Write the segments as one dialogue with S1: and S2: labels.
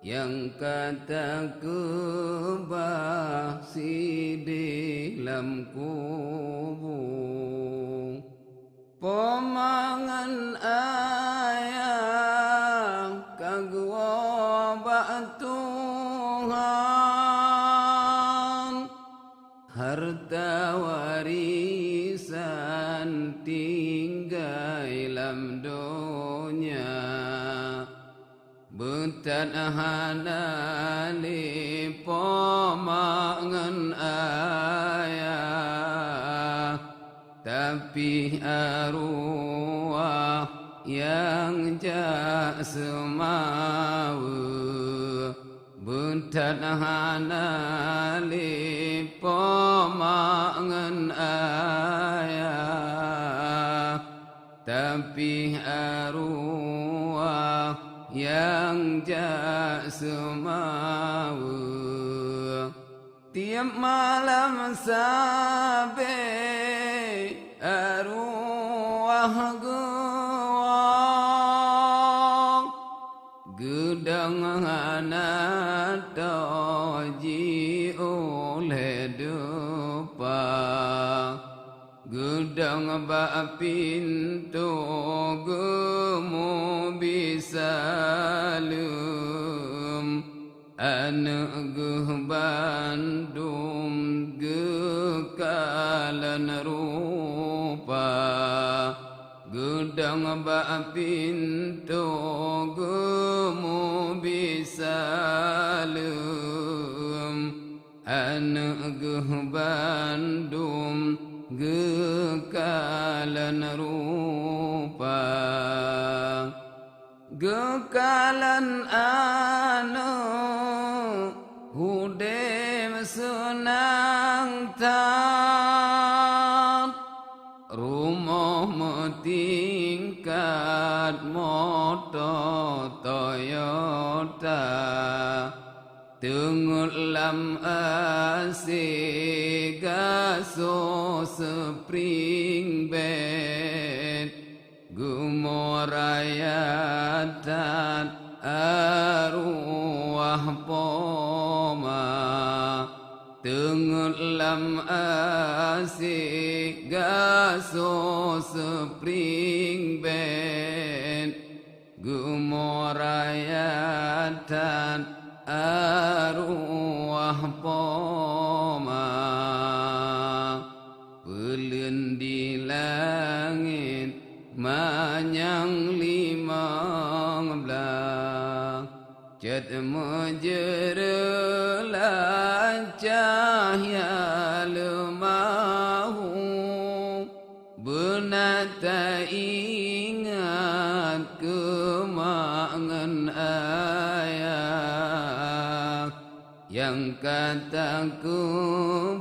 S1: yang kataku basi dalam kubur pemangan ayah kagua bak Tuhan harta warisan tinggal dalam dunia Butan hanali pomangan ayah tapi arwah yang jak semawa Butan hanali pomangan ayah tapi arwah yang jak semawa tiap malam sabe arwah gua gedang anak toji oleh dupa gedang bak pintu gemu bisa lum anak geh Bandung gekalan rupa gedang bak pintu gemu bisa lum anak geh Bandung gekalan rupa gekalan anu hudem senang tak rumah tingkat motor Toyota Tengok lam asik gaso spring bed Gumorayatan arwah poma Tengok lam asik gaso spring bed Gumorayatan arwah poma Pelun di langit manyang 15 Cat menjerelah cahaya lemahu Benata ingat kemangan ayah Yang kataku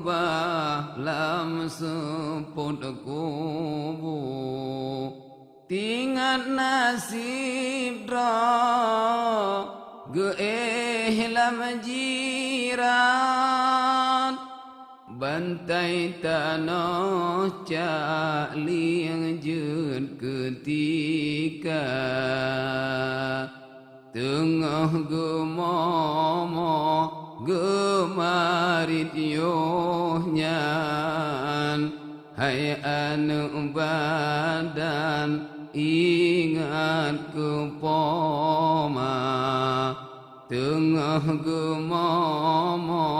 S1: bahlam seput kubur Tingat nasib dah geehlam jiran Bantai tanah cak liang jut ketika Tengah gemomo gemarit yohnyan Hai anu badan ingat kepoma Tengah gemomo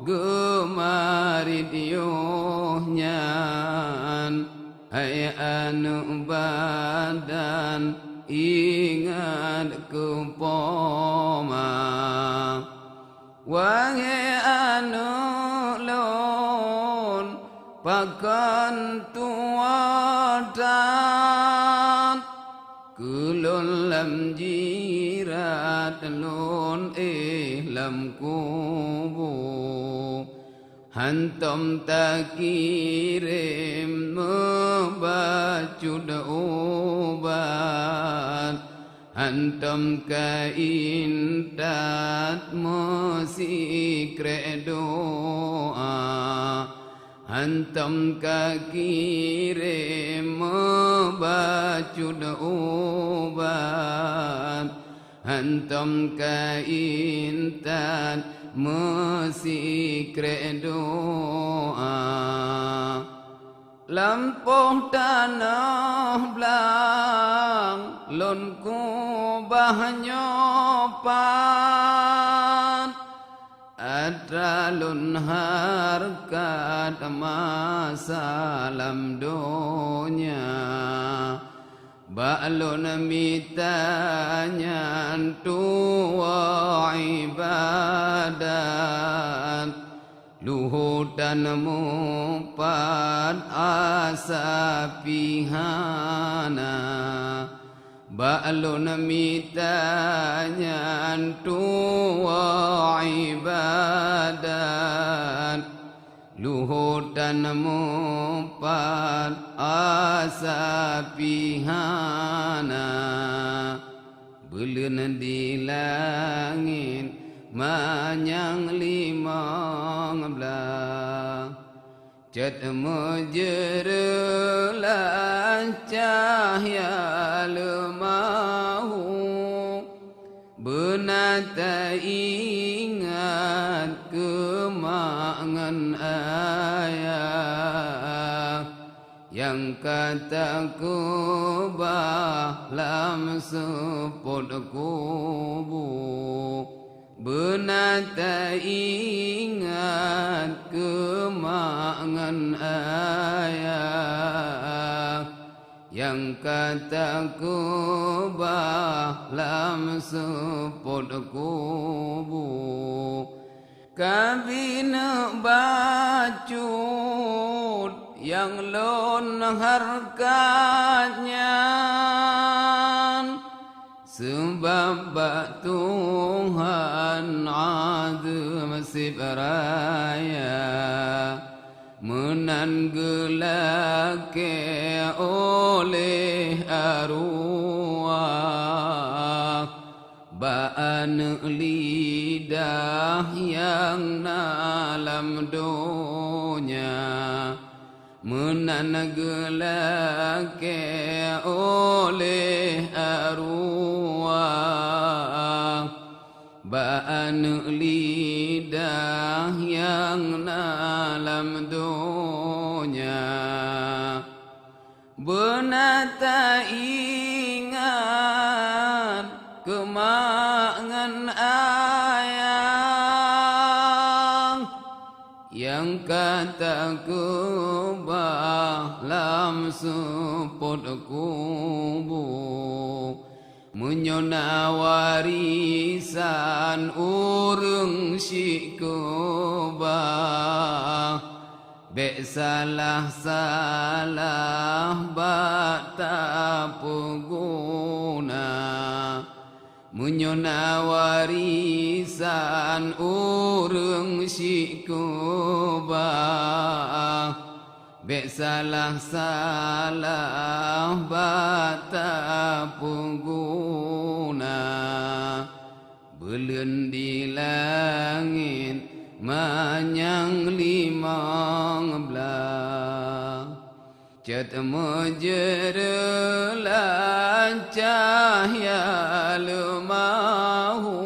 S1: gemarit yohnyan Hai anu badan ingat kepoma Wangi anu lon pakan tuatan Kulon lam jirat lon lam kubur Hantam tak kirim membacud obat Hantam kain tat mesikre doa Hantam kakirim membacud obat Antum keintan mesikre doa Lampuh tanah belang lon kubah nyopan Adralun harkat masalam dunia Ba'lun mitanya tua ibadat Luhutan mupad asa pihana Ba'lun mitanya tua ibadat Luhutan mupad asa pihana Belun di langit manyang limang belah Cat menjerelah cahaya lemahu Benata ingat kemangan ayah Yang kataku bahlam seput kubu Benata ingat kemangan ayah Yang kataku bahlam seput kubu Kabina bacut yang lon harkatnya Sebab Tuhan azam sibraya menanggelake oleh arwah Ba'an lidah yang dalam dunia menanggelake oleh arwah Ba'an lidah yang dalam dunia Benata ingat kemangan ayah Yang kataku bahlam seput kubu Menyona warisan urung syikubah Bek salah-salah bak tak peguna Menyona warisan urung syikubah Bek salah-salah bak tak peguna Belun di langit manyang limang belah Cat menjerelah cahaya lemahu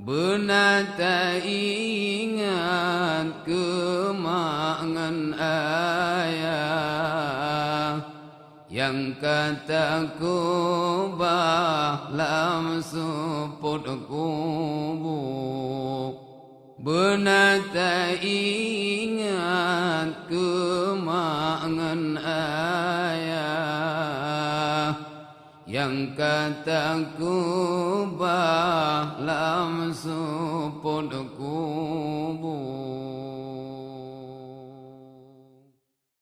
S1: Benata ingat kemangan ayah Yang kataku bahlam seput kubu Benata ingat kemangan ayah Yang kataku bahlam seput kubu